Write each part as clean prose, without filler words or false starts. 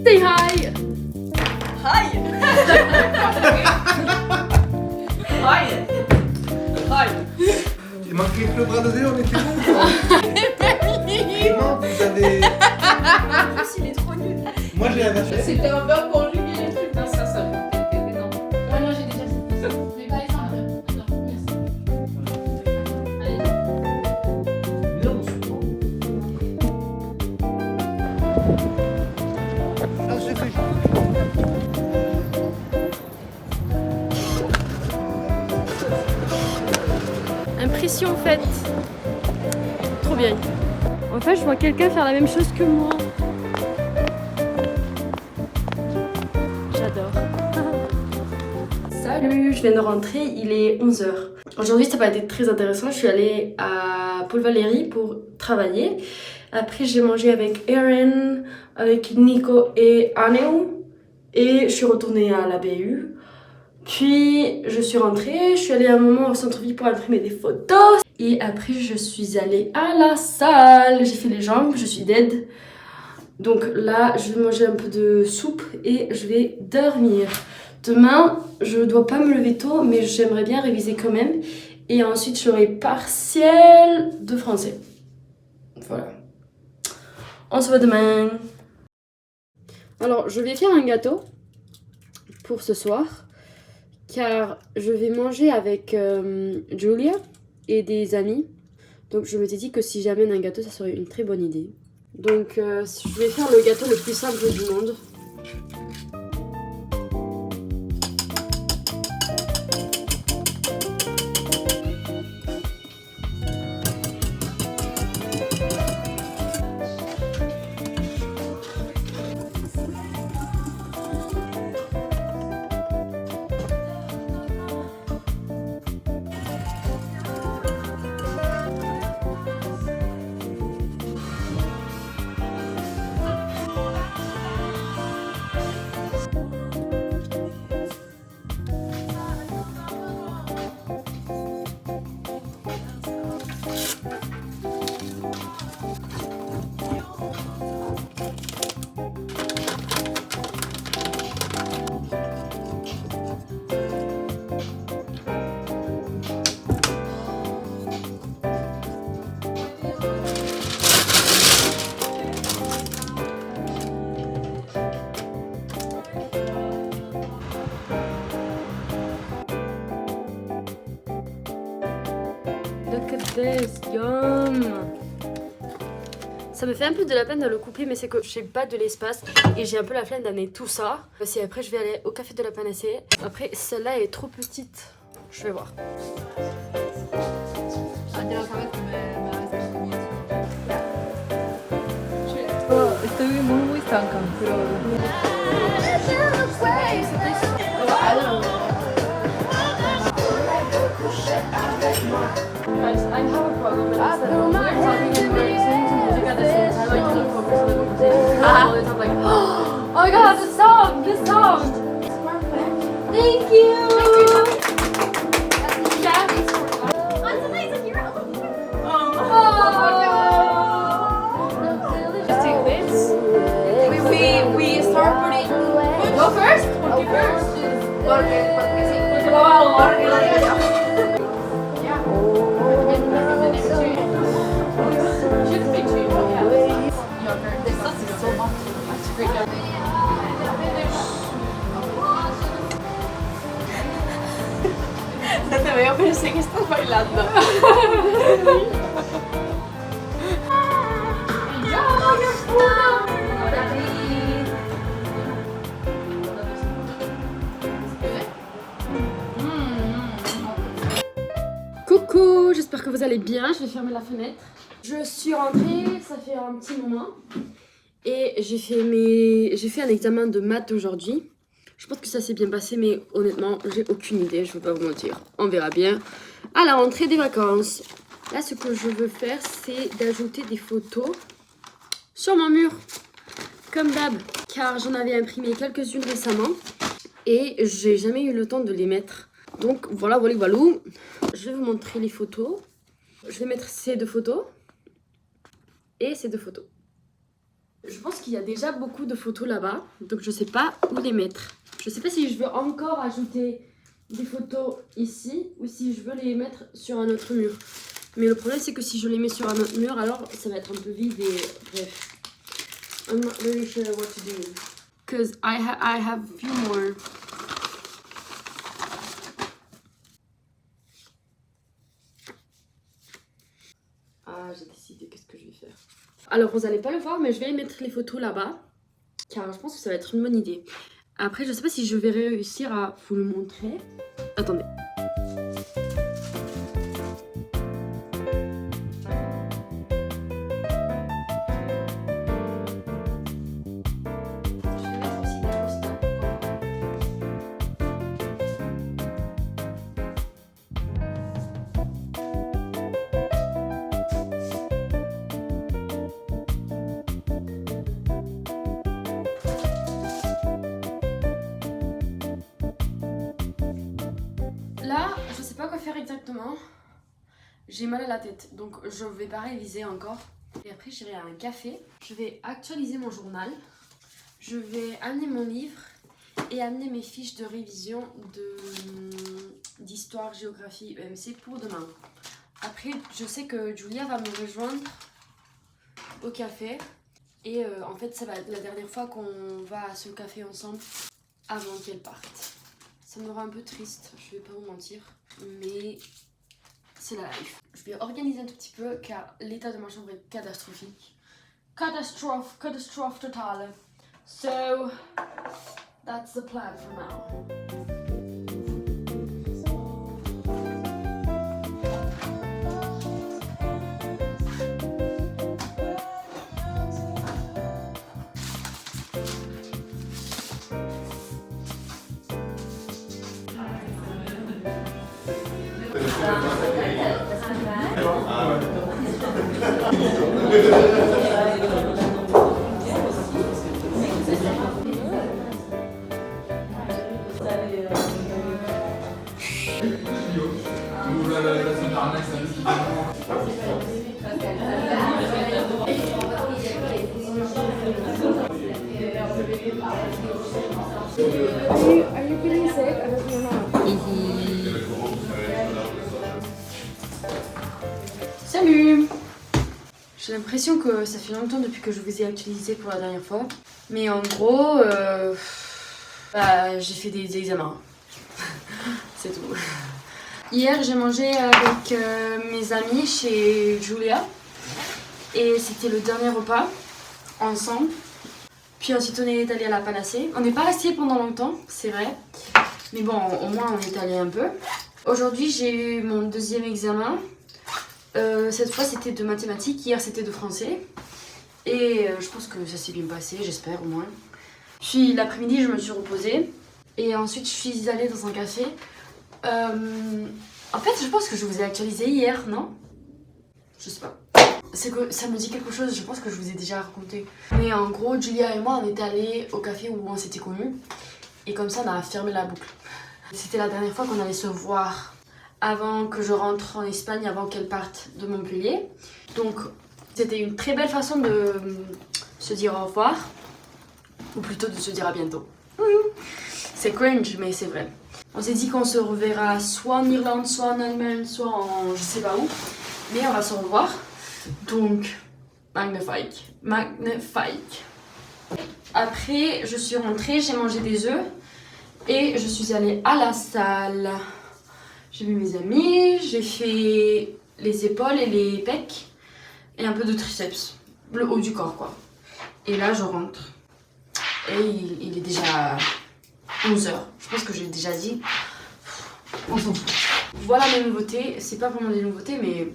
Say hi. Hi. Hi. Hi. Il manquait que le bras de Déo, on était bon. Vraiment, vous avez... En plus, il est trop nul. Moi j'ai un affaire. C'était un verbe conjugué, les trucs. Non, ça. Non. Ah non, j'ai déjà fait. Mais pas les femmes. Non, merci. Allez. Non, c'est bon. Ah, j'ai fait. Impression faite. Trop bien. En fait, je vois quelqu'un faire la même chose que moi. J'adore. Salut, je viens de rentrer, il est 11h. Aujourd'hui, ça va être très intéressant. Je suis allée à Paul Valéry pour travailler. Après, j'ai mangé avec Erin, avec Nico et Aneu. Et je suis retournée à la BU. Puis, je suis rentrée. Je suis allée à un moment au centre-ville pour imprimer des photos. Et après, je suis allée à la salle. J'ai fait les jambes, je suis dead. Donc là, je vais manger un peu de soupe et je vais dormir. Demain, je dois pas me lever tôt, mais j'aimerais bien réviser quand même. Et ensuite, j'aurai partiel de français. Voilà. On se voit demain. Alors, je vais faire un gâteau pour ce soir. Car je vais manger avec Julia et des amis. Donc, je m'étais dit que si j'amène un gâteau, ça serait une très bonne idée. Donc, je vais faire le gâteau le plus simple du monde. Look at this, yum! Ça me fait un peu de la peine de le couper, mais c'est que j'ai pas de l'espace et j'ai un peu la flemme d'amener tout ça. Si après je vais aller au café de la panacée. Après celle-là est trop petite. Je vais voir. Estoy muy estanca, pero... Guys, I have a problem and it's that when we're talking and we're listening to music at the same time, I cannot focus on the conversation. I'm like, oh my god, the sound! Thank you! Just take this. We start putting... Go first? Porque first. Porque sí. Porque lo hago ahora que la diga yo. No te veo, pero sé que estás bailando. Coucou, j'espère que vous allez bien. Je vais fermer la fenêtre. Je suis rentrée, ça fait un petit moment. Et j'ai fait un examen de maths aujourd'hui. Je pense que ça s'est bien passé, mais honnêtement, j'ai aucune idée, je ne vais pas vous mentir. On verra bien à la rentrée des vacances. Là, ce que je veux faire, c'est d'ajouter des photos sur mon mur, comme d'hab. Car j'en avais imprimé quelques-unes récemment et j'ai jamais eu le temps de les mettre. Donc voilà, voilà. Je vais vous montrer les photos. Je vais mettre ces deux photos et ces deux photos. Je pense qu'il y a déjà beaucoup de photos là-bas, donc je sais pas où les mettre. Je sais pas si je veux encore ajouter des photos ici ou si je veux les mettre sur un autre mur. Mais le problème c'est que si je les mets sur un autre mur, alors ça va être un peu vide et bref. I'm not really sure what to do. Cause I have a few more. Ah, j'ai décidé qu'est-ce que je vais faire. Alors vous allez pas le voir, mais je vais mettre les photos là-bas, car je pense que ça va être une bonne idée. Après, je sais pas si je vais réussir à vous le montrer. Attendez. Je vais mettre aussi des posters. Là, je sais pas quoi faire exactement. J'ai mal à la tête, donc je vais pas réviser encore. Et après, j'irai à un café. Je vais actualiser mon journal. Je vais amener mon livre et amener mes fiches de révision d'histoire, géographie, EMC pour demain. Après, je sais que Julia va me rejoindre au café. Et en fait, ça va être la dernière fois qu'on va à ce café ensemble avant qu'elle parte. Ça me rend un peu triste, je vais pas vous mentir, mais c'est la life. Je vais organiser un tout petit peu car l'état de ma chambre est catastrophique. Catastrophe totale. So, that's the plan for now. Are you feeling sick? I don't know. Salut! J'ai l'impression que ça fait longtemps depuis que je vous ai actualisé pour la dernière fois. Mais en gros, j'ai fait des examens. C'est tout. Hier, j'ai mangé avec mes amis chez Julia. Et c'était le dernier repas ensemble. Puis ensuite, on est allé à la Panacée. On n'est pas resté pendant longtemps, c'est vrai. Mais bon, au moins, on est allé un peu. Aujourd'hui, j'ai eu mon deuxième examen. Cette fois, c'était de mathématiques. Hier, c'était de français. Et je pense que ça s'est bien passé, j'espère au moins. Puis l'après-midi, je me suis reposée. Et ensuite, je suis allée dans un café. En fait, je pense que je vous ai actualisé hier, non? Je sais pas. C'est que ça me dit quelque chose, je pense que je vous ai déjà raconté. Mais en gros, Julia et moi, on était allés au café où on s'était connus. Et comme ça, on a fermé la boucle. C'était la dernière fois qu'on allait se voir avant que je rentre en Espagne, avant qu'elle parte de Montpellier. Donc, c'était une très belle façon de se dire au revoir. Ou plutôt de se dire à bientôt. C'est cringe, mais c'est vrai. On s'est dit qu'on se reverra soit en Irlande, soit en Allemagne, soit en je sais pas où. Mais on va se revoir. Donc, magnifique. Magnifique. Après, je suis rentrée, j'ai mangé des œufs. Et je suis allée à la salle. J'ai vu mes amis, j'ai fait les épaules et les pecs. Et un peu de triceps. Le haut du corps, quoi. Et là, je rentre. Et il est déjà 11h. Je pense que j'ai déjà dit. On s'en fout. Voilà mes nouveautés. C'est pas vraiment des nouveautés, mais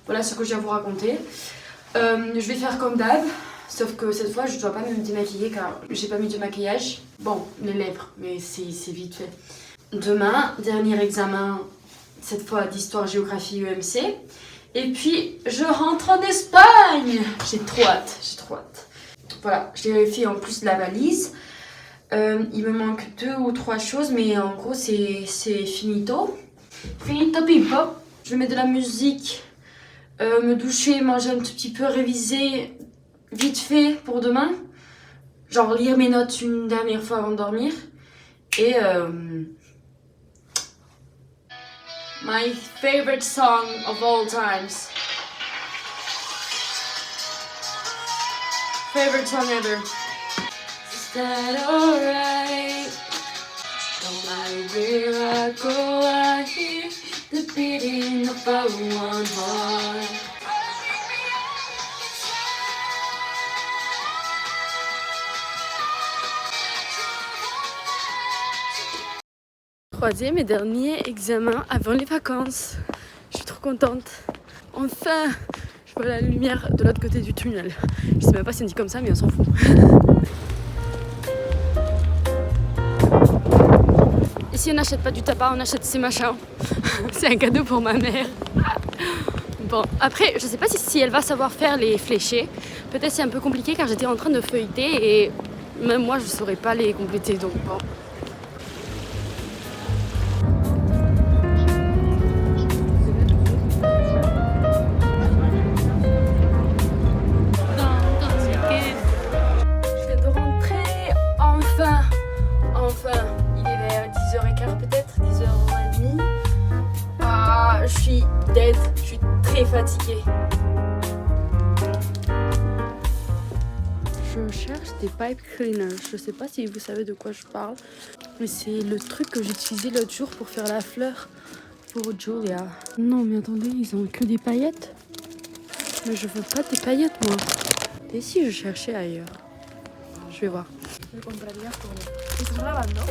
voilà ce que j'ai à vous raconter. Je vais faire comme d'hab. Sauf que cette fois, je dois pas me démaquiller car j'ai pas mis de maquillage. Bon, les lèvres, mais c'est vite fait. Demain, dernier examen, cette fois d'histoire, géographie, EMC. Et puis, je rentre en Espagne. J'ai trop hâte, j'ai trop hâte. Voilà, j'ai fait en plus la valise. Il me manque 2 ou 3 choses, mais en gros, c'est finito. Finito pipo. Je vais mettre de la musique, me doucher, manger un tout petit peu, réviser vite fait pour demain. Genre lire mes notes une dernière fois avant de dormir. Et my favorite song of all times. Favorite song ever. Is that alright? Don't mind where I go, I hear the beating of our one heart. Troisième et dernier examen avant les vacances. Je suis trop contente. Enfin, je vois la lumière de l'autre côté du tunnel. Je sais même pas si on dit comme ça, mais on s'en fout. Ici, on n'achète pas du tabac, on achète ces machins. C'est un cadeau pour ma mère. Bon, après, je sais pas si elle va savoir faire les fléchés. Peut-être c'est un peu compliqué car j'étais en train de feuilleter et même moi, je saurais pas les compléter. Donc bon. Enfin, il est vers 10h15 peut-être, 10h30. Ah, je suis dead, je suis très fatiguée. Je cherche des pipe cleaners. Je sais pas si vous savez de quoi je parle, mais c'est le truc que j'utilisais l'autre jour pour faire la fleur pour Julia. Non, mais attendez, ils ont que des paillettes. Mais je veux pas des paillettes, moi. Et si je cherchais ailleurs? Je vais voir. Me compraría todo. ¿Estás grabando?